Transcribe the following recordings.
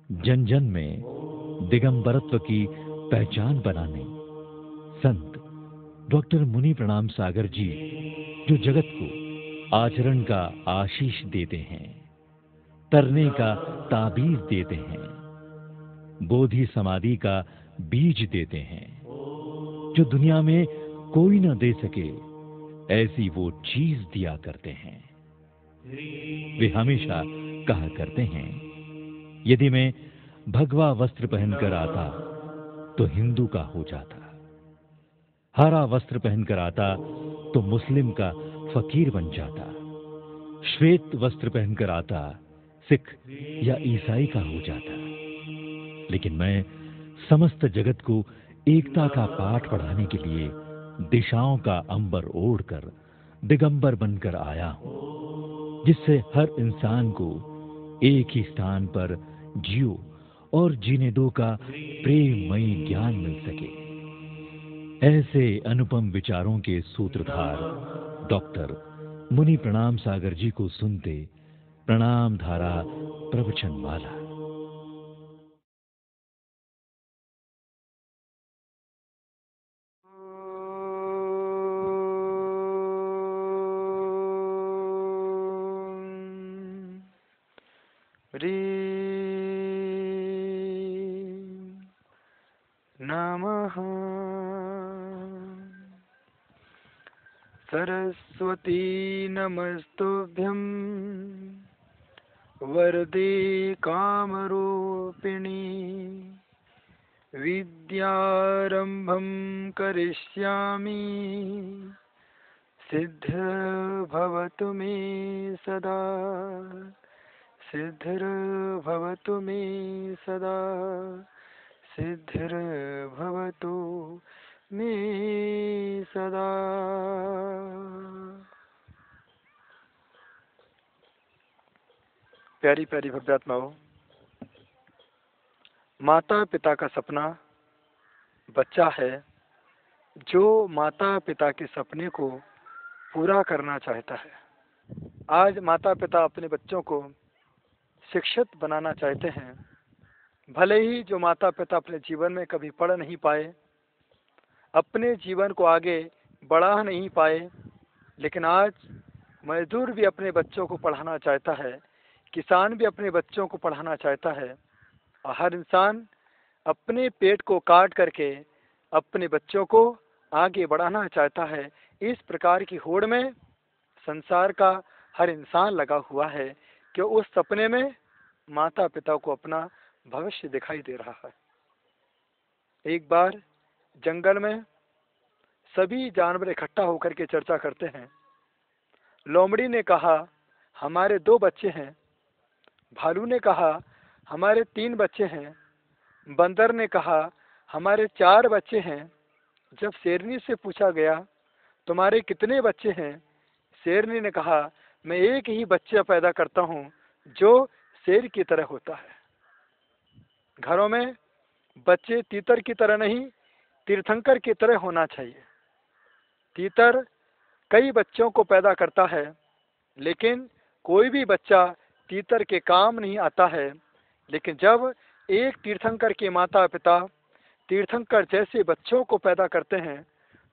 जन जन में दिगंबरत्व की पहचान बनाने संत डॉक्टर मुनि प्रणाम सागर जी जो जगत को आचरण का आशीष देते हैं, तरने का ताबीज देते हैं, बोधि समाधि का बीज देते हैं, जो दुनिया में कोई न दे सके ऐसी वो चीज दिया करते हैं। वे हमेशा कहा करते हैं, यदि मैं भगवा वस्त्र पहनकर आता तो हिंदू का हो जाता, हरा वस्त्र पहनकर आता तो मुस्लिम का फकीर बन जाता, श्वेत वस्त्र पहनकर आता सिख या ईसाई का हो जाता। लेकिन मैं समस्त जगत को एकता का पाठ पढ़ाने के लिए दिशाओं का अंबर ओढ़कर दिगंबर बनकर आया हूं, जिससे हर इंसान को एक ही स्थान पर जियो और जीने दो का प्रेममयी ज्ञान मिल सके। ऐसे अनुपम विचारों के सूत्रधार डॉक्टर मुनि प्रणाम सागर जी को सुनते प्रणाम धारा प्रवचन वाला। नमः सरस्वती नमस्तुभ्यं वरदे कामरूपिणी विद्यारंभं करिष्यामि सिद्धिर्भवतु मे सदा सिद्धिर्भवतु मे सदा सिद्धिर्भवतु मे सदा। प्यारी प्यारी भव्यात्माओं, माता पिता का सपना बच्चा है जो माता पिता के सपने को पूरा करना चाहता है। आज माता पिता अपने बच्चों को शिक्षित बनाना चाहते हैं। भले ही जो माता पिता अपने जीवन में कभी पढ़ नहीं पाए, अपने जीवन को आगे बढ़ा नहीं पाए, लेकिन आज मजदूर भी अपने बच्चों को पढ़ाना चाहता है, किसान भी अपने बच्चों को पढ़ाना चाहता है, और हर इंसान अपने पेट को काट करके अपने बच्चों को आगे बढ़ाना चाहता है। इस प्रकार की होड़ में संसार का हर इंसान लगा हुआ है कि उस सपने में माता पिता को अपना भविष्य दिखाई दे रहा है। एक बार जंगल में सभी जानवर इकट्ठा होकर के चर्चा करते हैं। लोमड़ी ने कहा हमारे 2 बच्चे हैं, भालू ने कहा हमारे 3 बच्चे हैं, बंदर ने कहा हमारे 4 बच्चे हैं। जब शेरनी से पूछा गया तुम्हारे कितने बच्चे हैं, शेरनी ने कहा मैं एक ही बच्चा पैदा करता हूँ जो शेर की तरह होता है। घरों में बच्चे तीतर की तरह नहीं, तीर्थंकर की तरह होना चाहिए। तीतर कई बच्चों को पैदा करता है, लेकिन कोई भी बच्चा तीतर के काम नहीं आता है। लेकिन जब एक तीर्थंकर के माता पिता तीर्थंकर जैसे बच्चों को पैदा करते हैं,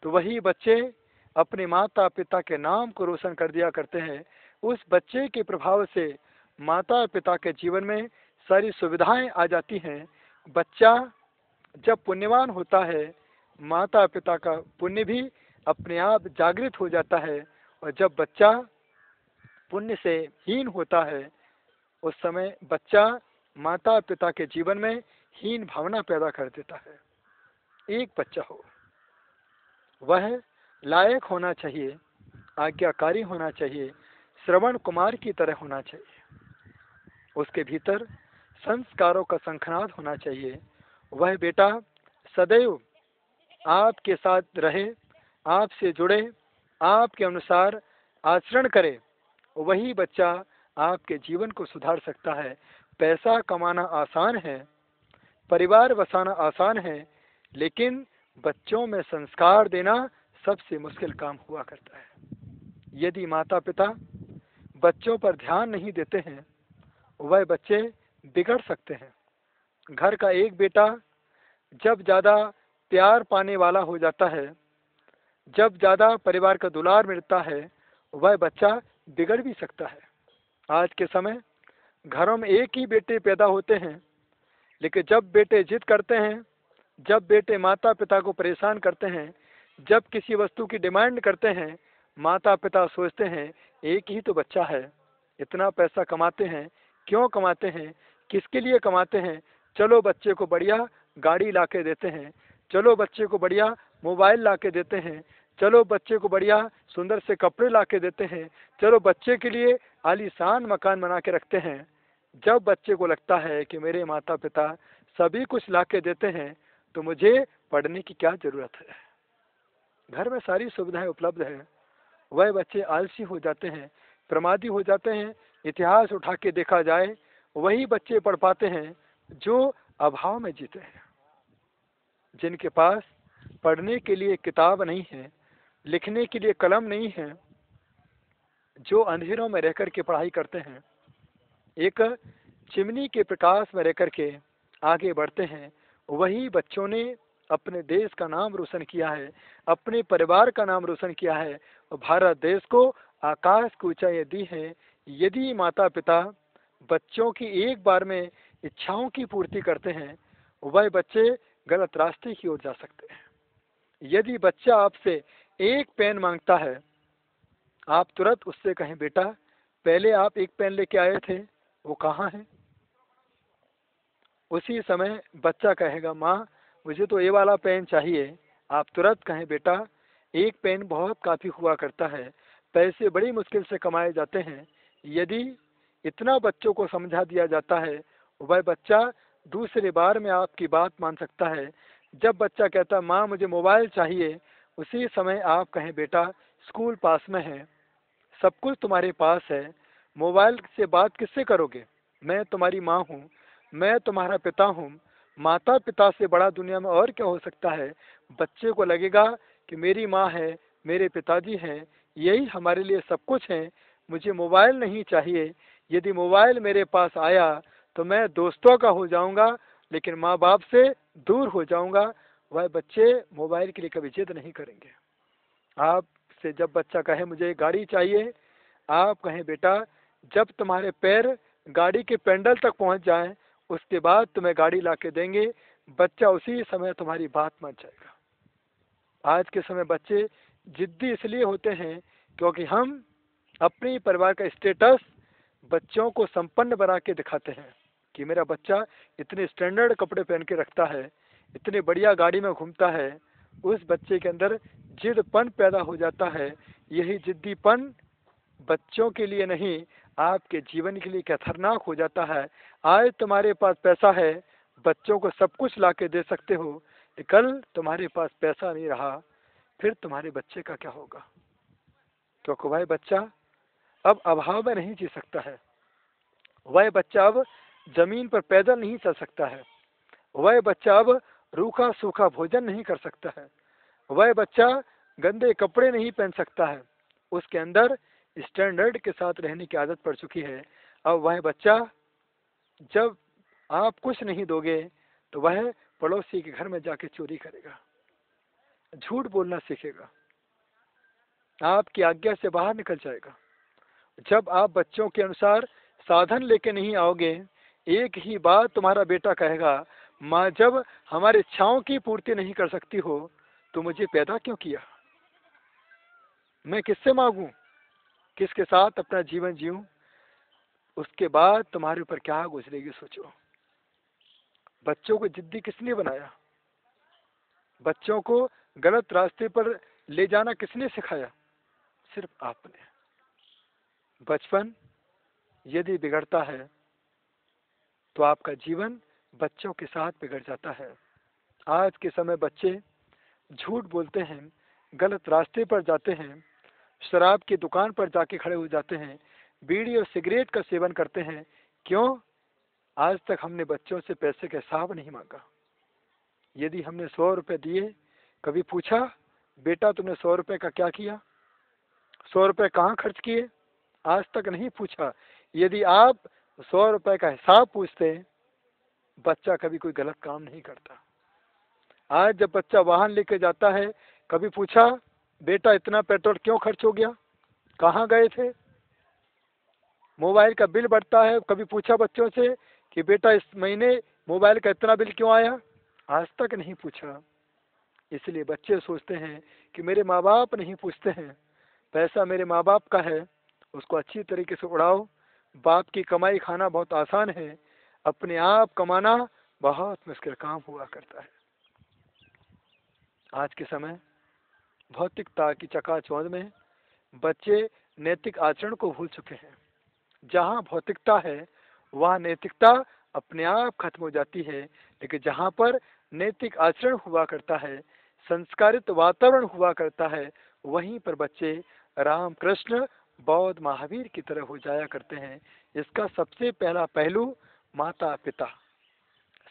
तो वही बच्चे अपने माता पिता के नाम को रोशन कर दिया करते हैं। उस बच्चे के प्रभाव से माता पिता के जीवन में सारी सुविधाएं आ जाती हैं। बच्चा जब पुण्यवान होता है, माता पिता का पुण्य भी अपने आप जागृत हो जाता है, और जब बच्चा पुण्य से हीन होता है, उस समय बच्चा माता पिता के जीवन में हीन भावना पैदा कर देता है। एक बच्चा हो, वह लायक होना चाहिए, आज्ञाकारी होना चाहिए, श्रवण कुमार की तरह होना चाहिए। उसके भीतर संस्कारों का शंखनाद होना चाहिए। वह बेटा सदैव आपके साथ रहे, आपसे जुड़े, आपके अनुसार आचरण करे। वही बच्चा आपके जीवन को सुधार सकता है। पैसा कमाना आसान है, परिवार बसाना आसान है, लेकिन बच्चों में संस्कार देना सबसे मुश्किल काम हुआ करता है। यदि माता पिता बच्चों पर ध्यान नहीं देते हैं, वह बच्चे बिगड़ सकते हैं। घर का एक बेटा जब ज़्यादा प्यार पाने वाला हो जाता है, जब ज़्यादा परिवार का दुलार मिलता है, वह बच्चा बिगड़ भी सकता है। आज के समय घरों में एक ही बेटे पैदा होते हैं, लेकिन जब बेटे जिद करते हैं, जब बेटे माता पिता को परेशान करते हैं, जब किसी वस्तु की डिमांड करते हैं, माता पिता सोचते हैं एक ही तो बच्चा है, इतना पैसा कमाते हैं, क्यों कमाते हैं, किसके लिए कमाते हैं, चलो बच्चे को बढ़िया गाड़ी ला के देते हैं, चलो बच्चे को बढ़िया मोबाइल ला के देते हैं, चलो बच्चे को बढ़िया सुंदर से कपड़े ला के देते हैं, चलो बच्चे के लिए आलीशान मकान बना के रखते हैं। जब बच्चे को लगता है कि मेरे माता पिता सभी कुछ ला के देते हैं, तो मुझे पढ़ने की क्या ज़रूरत है, घर में सारी सुविधाएं उपलब्ध है, वह बच्चे आलसी हो जाते हैं, प्रमादी हो जाते हैं। इतिहास उठा के देखा जाए, वही बच्चे पढ़ पाते हैं जो अभाव में जीते हैं, जिनके पास पढ़ने के लिए किताब नहीं है, लिखने के लिए कलम नहीं है, जो अंधेरों में रह कर के पढ़ाई करते हैं, एक चिमनी के प्रकाश में रह कर के आगे बढ़ते हैं। वही बच्चों ने अपने देश का नाम रोशन किया है, अपने परिवार का नाम रोशन किया है, और भारत देश को आकाश की ऊंचाई दी है। यदि माता पिता बच्चों की एक बार में इच्छाओं की पूर्ति करते हैं, वह बच्चे गलत रास्ते की ओर जा सकते हैं। यदि बच्चा आपसे एक पेन मांगता है, आप तुरंत उससे कहें बेटा पहले आप एक पेन लेके आए थे, वो कहाँ है। उसी समय बच्चा कहेगा माँ मुझे तो ये वाला पेन चाहिए। आप तुरंत कहें बेटा एक पेन बहुत काफ़ी हुआ करता है, पैसे बड़ी मुश्किल से कमाए जाते हैं। यदि इतना बच्चों को समझा दिया जाता है, वह बच्चा दूसरे बार में आपकी बात मान सकता है। जब बच्चा कहता है माँ मुझे मोबाइल चाहिए, उसी समय आप कहें बेटा स्कूल पास में है, सब कुछ तुम्हारे पास है, मोबाइल से बात किससे करोगे, मैं तुम्हारी माँ हूँ, मैं तुम्हारा पिता हूँ, माता पिता से बड़ा दुनिया में और क्या हो सकता है। बच्चे को लगेगा कि मेरी माँ है, मेरे पिताजी हैं, यही हमारे लिए सब कुछ है, मुझे मोबाइल नहीं चाहिए। यदि मोबाइल मेरे पास आया तो मैं दोस्तों का हो जाऊंगा, लेकिन माँ बाप से दूर हो जाऊंगा। वह बच्चे मोबाइल के लिए कभी जिद नहीं करेंगे। आपसे जब बच्चा कहे मुझे गाड़ी चाहिए, आप कहें बेटा जब तुम्हारे पैर गाड़ी के पेंडल तक पहुंच जाएं, उसके बाद तुम्हें गाड़ी ला के देंगे। बच्चा उसी समय तुम्हारी बात मान जाएगा। आज के समय बच्चे जिद्दी इसलिए होते हैं क्योंकि हम अपने परिवार का स्टेटस बच्चों को संपन्न बना के दिखाते हैं कि मेरा बच्चा इतने स्टैंडर्ड कपड़े पहन के रखता है, इतने बढ़िया गाड़ी में घूमता है। उस बच्चे के अंदर जिद्दपन पैदा हो जाता है। यही जिद्दीपन बच्चों के लिए नहीं, आपके जीवन के लिए क्या खतरनाक हो जाता है। आज तुम्हारे पास पैसा है, बच्चों को सब कुछ ला के दे सकते हो, कल तुम्हारे पास पैसा नहीं रहा, फिर तुम्हारे बच्चे का क्या होगा। क्योंकि वह बच्चा अब अभाव में नहीं जी सकता है, वह बच्चा अब जमीन पर पैदल नहीं चल सकता है, वह बच्चा अब रूखा सूखा भोजन नहीं कर सकता है, वह बच्चा गंदे कपड़े नहीं पहन सकता है। उसके अंदर स्टैंडर्ड के साथ रहने की आदत पड़ चुकी है। अब वह बच्चा जब आप कुछ नहीं दोगे तो वह पड़ोसी के घर में जाके चोरी करेगा, झूठ बोलना सीखेगा, आपकी आज्ञा से बाहर निकल जाएगा। जब आप बच्चों के अनुसार साधन लेके नहीं आओगे, एक ही बात तुम्हारा बेटा कहेगा माँ जब हमारी इच्छाओं की पूर्ति नहीं कर सकती हो तो मुझे पैदा क्यों किया, मैं किससे मांगूं, किसके साथ अपना जीवन जीऊं। उसके बाद तुम्हारे ऊपर क्या गुजरेगी सोचो। बच्चों को जिद्दी किसने बनाया, बच्चों को गलत रास्ते पर ले जाना किसने सिखाया, सिर्फ आपने। बचपन यदि बिगड़ता है तो आपका जीवन बच्चों के साथ बिगड़ जाता है। आज के समय बच्चे झूठ बोलते हैं, गलत रास्ते पर जाते हैं, शराब की दुकान पर जाके खड़े हो जाते हैं, बीड़ी और सिगरेट का सेवन करते हैं। क्यों? आज तक हमने बच्चों से पैसे का हिसाब नहीं मांगा। यदि हमने 100 रुपये दिए, कभी पूछा बेटा तुमने 100 रुपये का क्या किया, 100 रुपये कहाँ खर्च किए, आज तक नहीं पूछा। यदि आप 100 रुपये का हिसाब पूछते बच्चा कभी कोई गलत काम नहीं करता। आज जब बच्चा वाहन लेके जाता है, कभी पूछा बेटा इतना पेट्रोल क्यों खर्च हो गया, कहाँ गए थे? मोबाइल का बिल बढ़ता है, कभी पूछा बच्चों से कि बेटा इस महीने मोबाइल का इतना बिल क्यों आया? आज तक नहीं पूछा। इसलिए बच्चे सोचते हैं कि मेरे माँ बाप नहीं पूछते हैं, पैसा मेरे माँ बाप का है, उसको अच्छी तरीके से उड़ाओ। बाप की कमाई खाना बहुत आसान है, अपने आप कमाना बहुत मुश्किल काम हुआ करता है। आज के समय भौतिकता की चकाचौंध में बच्चे नैतिक आचरण को भूल चुके हैं। जहाँ भौतिकता है वहाँ नैतिकता अपने आप खत्म हो जाती है, लेकिन जहाँ पर नैतिक आचरण हुआ करता है, संस्कारित वातावरण हुआ करता है, वहीं पर बच्चे राम कृष्ण बौद्ध महावीर की तरह हो जाया करते हैं। इसका सबसे पहला पहलू माता पिता,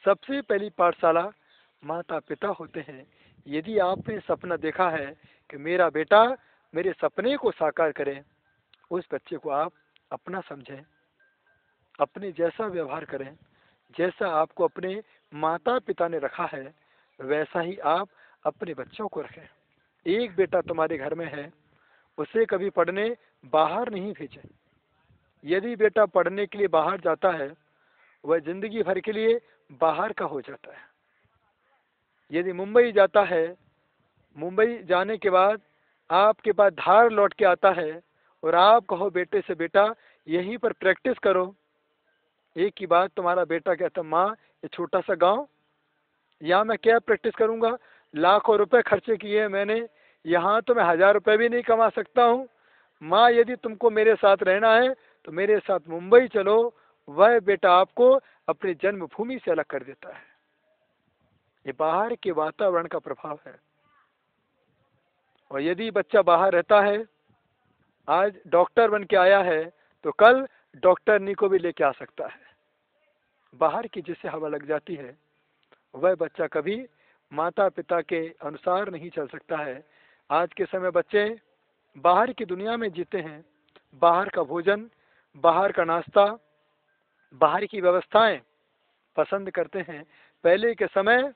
सबसे पहली पाठशाला माता पिता होते हैं। यदि आपने सपना देखा है कि मेरा बेटा मेरे सपने को साकार करे, उस बच्चे को आप अपना समझें, अपने जैसा व्यवहार करें, जैसा आपको अपने माता पिता ने रखा है वैसा ही आप अपने बच्चों को रखें। एक बेटा तुम्हारे घर में है, उसे कभी पढ़ने बाहर नहीं भेजें। यदि बेटा पढ़ने के लिए बाहर जाता है, वह जिंदगी भर के लिए बाहर का हो जाता है। यदि मुंबई जाता है, मुंबई जाने के बाद आपके पास धार लौट के आता है और आप कहो बेटे से बेटा यहीं पर प्रैक्टिस करो, एक ही बात तुम्हारा बेटा कहता माँ ये छोटा सा गांव, यहाँ मैं क्या प्रैक्टिस करूँगा, लाखों रुपए खर्चे किए मैंने, यहाँ तो मैं 1000 रुपये भी नहीं कमा सकता हूँ। माँ यदि तुमको मेरे साथ रहना है तो मेरे साथ मुंबई चलो। वह बेटा आपको अपनी जन्मभूमि से अलग कर देता है। ये बाहर के वातावरण का प्रभाव है। और यदि बच्चा बाहर रहता है, आज डॉक्टर बन के आया है तो कल डॉक्टरनी को भी लेके आ सकता है। बाहर की जिससे हवा लग जाती है वह बच्चा कभी माता पिता के अनुसार नहीं चल सकता है। आज के समय बच्चे बाहर की दुनिया में जीते हैं, बाहर का भोजन, बाहर का नाश्ता, बाहर की व्यवस्थाएं पसंद करते हैं। पहले के समय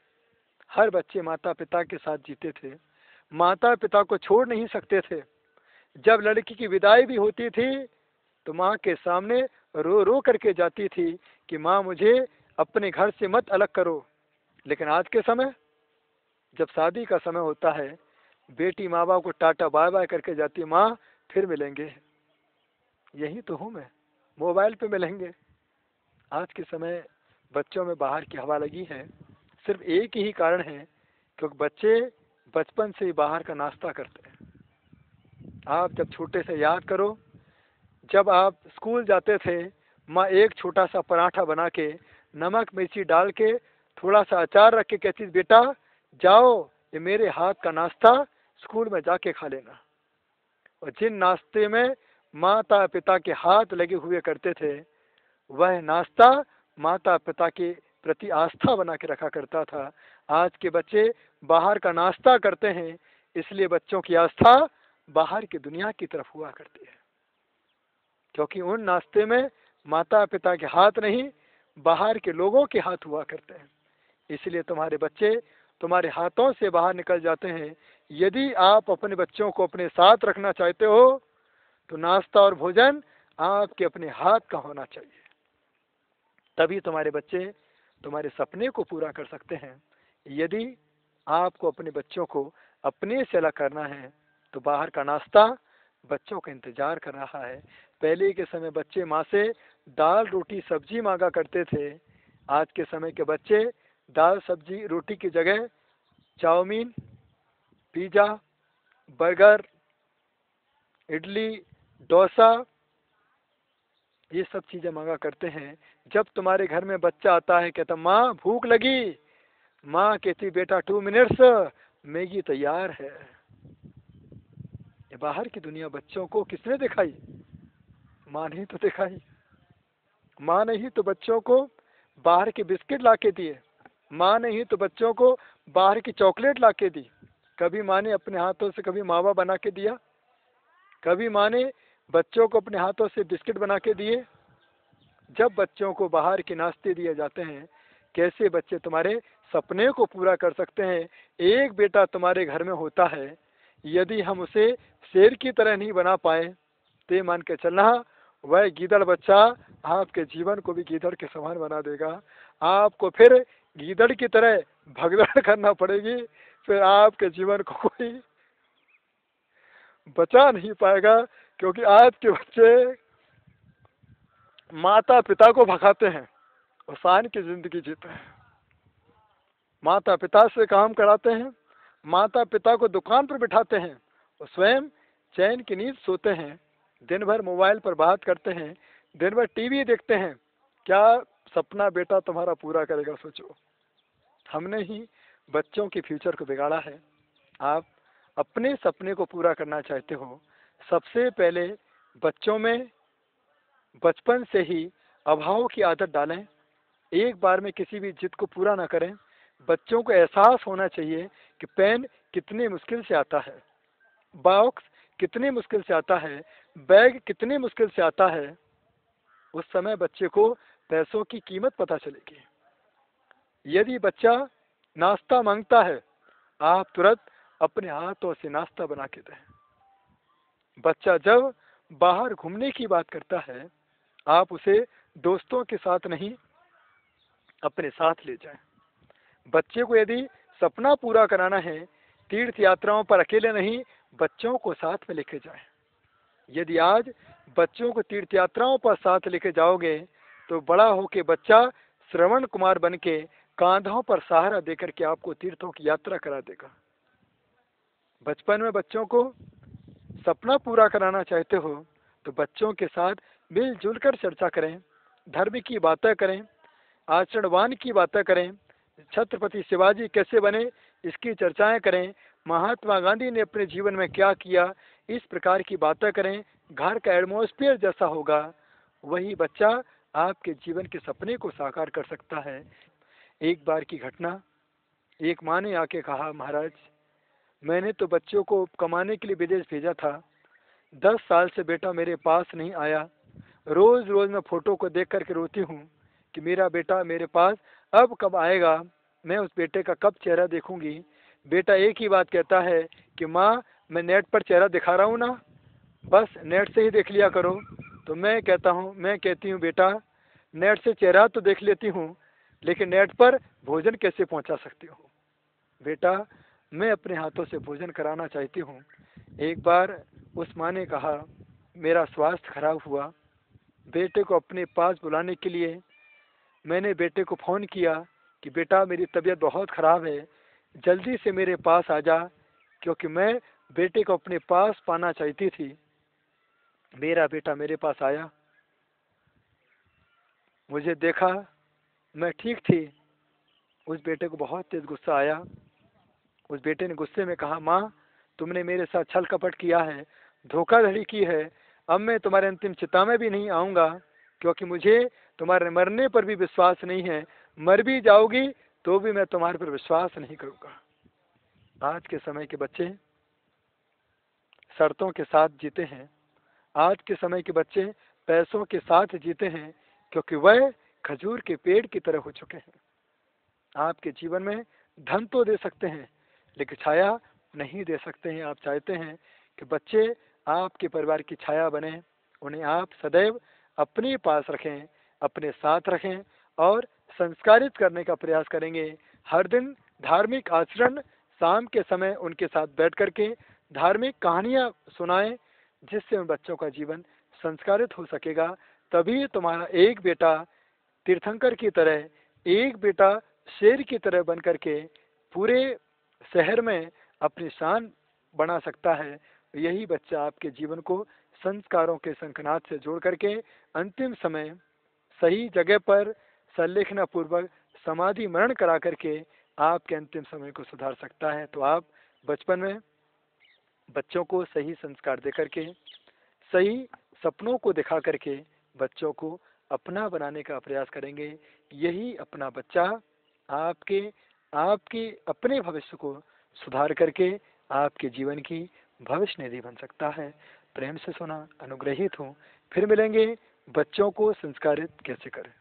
हर बच्चे माता पिता के साथ जीते थे, माता पिता को छोड़ नहीं सकते थे। जब लड़की की विदाई भी होती थी तो माँ के सामने रो रो करके जाती थी कि माँ मुझे अपने घर से मत अलग करो। लेकिन आज के समय जब शादी का समय होता है, बेटी माँ बाप को टाटा बाय बाय करके जाती है, माँ फिर मिलेंगे, यही तो हूँ मैं, मोबाइल पे मिलेंगे। आज के समय बच्चों में बाहर की हवा लगी है, सिर्फ एक ही कारण है क्योंकि बच्चे बचपन से ही बाहर का नाश्ता करते हैं। आप जब छोटे से याद करो, जब आप स्कूल जाते थे, माँ एक छोटा सा पराठा बना के नमक मिर्ची डाल के थोड़ा सा अचार रख के कहती बेटा जाओ ये मेरे हाथ का नाश्ता स्कूल में जाके खा लेना। और जिन नाश्ते में माता पिता के हाथ लगे हुए करते थे, वह नाश्ता माता पिता के प्रति आस्था बना के रखा करता था। आज के बच्चे बाहर का नाश्ता करते हैं, इसलिए बच्चों की आस्था बाहर की दुनिया की तरफ हुआ करती है, क्योंकि उन नाश्ते में माता पिता के हाथ नहीं, बाहर के लोगों के हाथ हुआ करते हैं। इसलिए तुम्हारे बच्चे तुम्हारे हाथों से बाहर निकल जाते हैं। यदि आप अपने बच्चों को अपने साथ रखना चाहते हो तो नाश्ता और भोजन आपके अपने हाथ का होना चाहिए, तभी तुम्हारे बच्चे तुम्हारे सपने को पूरा कर सकते हैं। यदि आपको अपने बच्चों को अपने से अलग करना है तो बाहर का नाश्ता बच्चों का इंतजार कर रहा है। पहले के समय बच्चे माँ से दाल रोटी सब्जी मांगा करते थे, आज के समय के बच्चे दाल सब्जी रोटी की जगह chow mein, pizza, burger, idli, dosa, ये सब चीज़ें मांगा करते हैं। जब तुम्हारे घर में बच्चा आता है कहता माँ भूख लगी, माँ कहती बेटा 2 मिनट्स मैगी तैयार है। ये बाहर की दुनिया बच्चों को किसने दिखाई? माँ ने ही तो दिखाई। माँ ने ही तो बच्चों को बाहर के बिस्किट ला के दिए, माँ ने ही तो बच्चों को बाहर की चॉकलेट ला के दी। कभी माँ ने अपने हाथों से कभी मावा बना के दिया? कभी माँ ने बच्चों को अपने हाथों से बिस्किट बना के दिए? जब बच्चों को बाहर के नाश्ते दिए जाते हैं, कैसे बच्चे तुम्हारे सपने को पूरा कर सकते हैं। एक बेटा तुम्हारे घर में होता है, यदि हम उसे शेर की तरह नहीं बना पाए तो मान के चलना वह गीदड़ बच्चा आपके जीवन को भी गीदड़ के समान बना देगा। आपको फिर गीदड़ की तरह भगदड़ करना पड़ेगी, फिर आपके जीवन को कोई बचा नहीं पाएगा। क्योंकि आज के बच्चे माता पिता को भगाते हैं, आसान की जिंदगी जीते हैं। माता पिता से काम कराते हैं, माता पिता को दुकान पर बिठाते हैं और स्वयं चैन की नींद सोते हैं। दिन भर मोबाइल पर बात करते हैं, दिन भर टीवी देखते हैं। क्या सपना बेटा तुम्हारा पूरा करेगा? सोचो, हमने ही बच्चों के फ्यूचर को बिगाड़ा है। आप अपने सपने को पूरा करना चाहते हो, सबसे पहले बच्चों में बचपन से ही अभाव की आदत डालें। एक बार में किसी भी जिद को पूरा ना करें। बच्चों को एहसास होना चाहिए कि पेन कितनी मुश्किल से आता है, बॉक्स कितनी मुश्किल से आता है, बैग कितनी मुश्किल से आता है। उस समय बच्चे को पैसों की कीमत पता चलेगी। यदि बच्चा नाश्ता मांगता है, आप तुरंत अपने हाथों से नाश्ता बना के दें। बच्चा जब बाहर घूमने की बात करता है, आप उसे दोस्तों के साथ नहीं अपने साथ ले जाएं। बच्चे को यदि सपना पूरा कराना है, तीर्थ यात्राओं पर अकेले नहीं, बच्चों को साथ में लेके जाएं। यदि आज बच्चों को तीर्थ यात्राओं पर साथ लेके जाओगे तो बड़ा होके बच्चा श्रवण कुमार बन के कांधों पर सहारा देकर के आपको तीर्थों की यात्रा करा देगा। बचपन में बच्चों को सपना पूरा कराना चाहते हो तो बच्चों के साथ मिलजुल कर चर्चा करें, धर्म की बातें करें, आचरणवान की बातें करें, छत्रपति शिवाजी कैसे बने इसकी चर्चाएं करें, महात्मा गांधी ने अपने जीवन में क्या किया, इस प्रकार की बातें करें। घर का एटमॉस्फेयर जैसा होगा वही बच्चा आपके जीवन के सपने को साकार कर सकता है। एक बार की घटना, एक माँ ने आके कहा, महाराज मैंने तो बच्चों को कमाने के लिए विदेश भेजा था, 10 साल से बेटा मेरे पास नहीं आया। रोज रोज मैं फोटो को देख करके रोती हूँ कि मेरा बेटा मेरे पास अब कब आएगा, मैं उस बेटे का कब चेहरा देखूंगी। बेटा एक ही बात कहता है कि माँ मैं नेट पर चेहरा दिखा रहा हूँ ना, बस नेट से ही देख लिया करो। तो मैं कहती हूँ बेटा नेट से चेहरा तो देख लेती हूँ, लेकिन नेट पर भोजन कैसे पहुँचा सकती हूँ। बेटा मैं अपने हाथों से भोजन कराना चाहती हूँ। एक बार उस माँ ने कहा, मेरा स्वास्थ्य खराब हुआ, बेटे को अपने पास बुलाने के लिए मैंने बेटे को फ़ोन किया कि बेटा मेरी तबीयत बहुत ख़राब है, जल्दी से मेरे पास आ जा, क्योंकि मैं बेटे को अपने पास पाना चाहती थी। मेरा बेटा मेरे पास आया, मुझे देखा मैं ठीक थी। उस बेटे को बहुत तेज गुस्सा आया। उस बेटे ने गुस्से में कहा, माँ तुमने मेरे साथ छल कपट किया है, धोखाधड़ी की है, अब मैं तुम्हारे अंतिम चिता में भी नहीं आऊँगा, क्योंकि मुझे तुम्हारे मरने पर भी विश्वास नहीं है। मर भी जाओगी तो भी मैं तुम्हारे पर विश्वास नहीं करूँगा। आज के समय के बच्चे शर्तों के साथ जीते हैं। आज के समय के बच्चे पैसों के साथ जीते हैं, क्योंकि वह खजूर के पेड़ की तरह हो चुके हैं। आपके जीवन में धन तो दे सकते हैं, लेकिन छाया नहीं दे सकते हैं। आप चाहते हैं कि बच्चे आपके परिवार की छाया बने, उन्हें आप सदैव अपने पास रखें, अपने साथ रखें और संस्कारित करने का प्रयास करेंगे। हर दिन धार्मिक आचरण, शाम के समय उनके साथ बैठ करके धार्मिक कहानियाँ सुनाएं, जिससे उन बच्चों का जीवन संस्कारित हो सकेगा। तभी तुम्हारा एक बेटा तीर्थंकर की तरह, एक बेटा शेर की तरह बन करके पूरे शहर में अपनी शान बना सकता है। यही बच्चा आपके जीवन को संस्कारों के शंखनाद से जोड़ करके अंतिम समय सही जगह पर संलेखना पूर्वक समाधि मरण करा करके आपके अंतिम समय को सुधार सकता है। तो आप बचपन में बच्चों को सही संस्कार दे करके, सही सपनों को दिखा करके बच्चों को अपना बनाने का प्रयास करेंगे। यही अपना बच्चा आपके अपने भविष्य को सुधार करके आपके जीवन की भविष्य निधि बन सकता है। प्रेम से सुना, अनुग्रहित हूँ। फिर मिलेंगे, बच्चों को संस्कारित कैसे करें।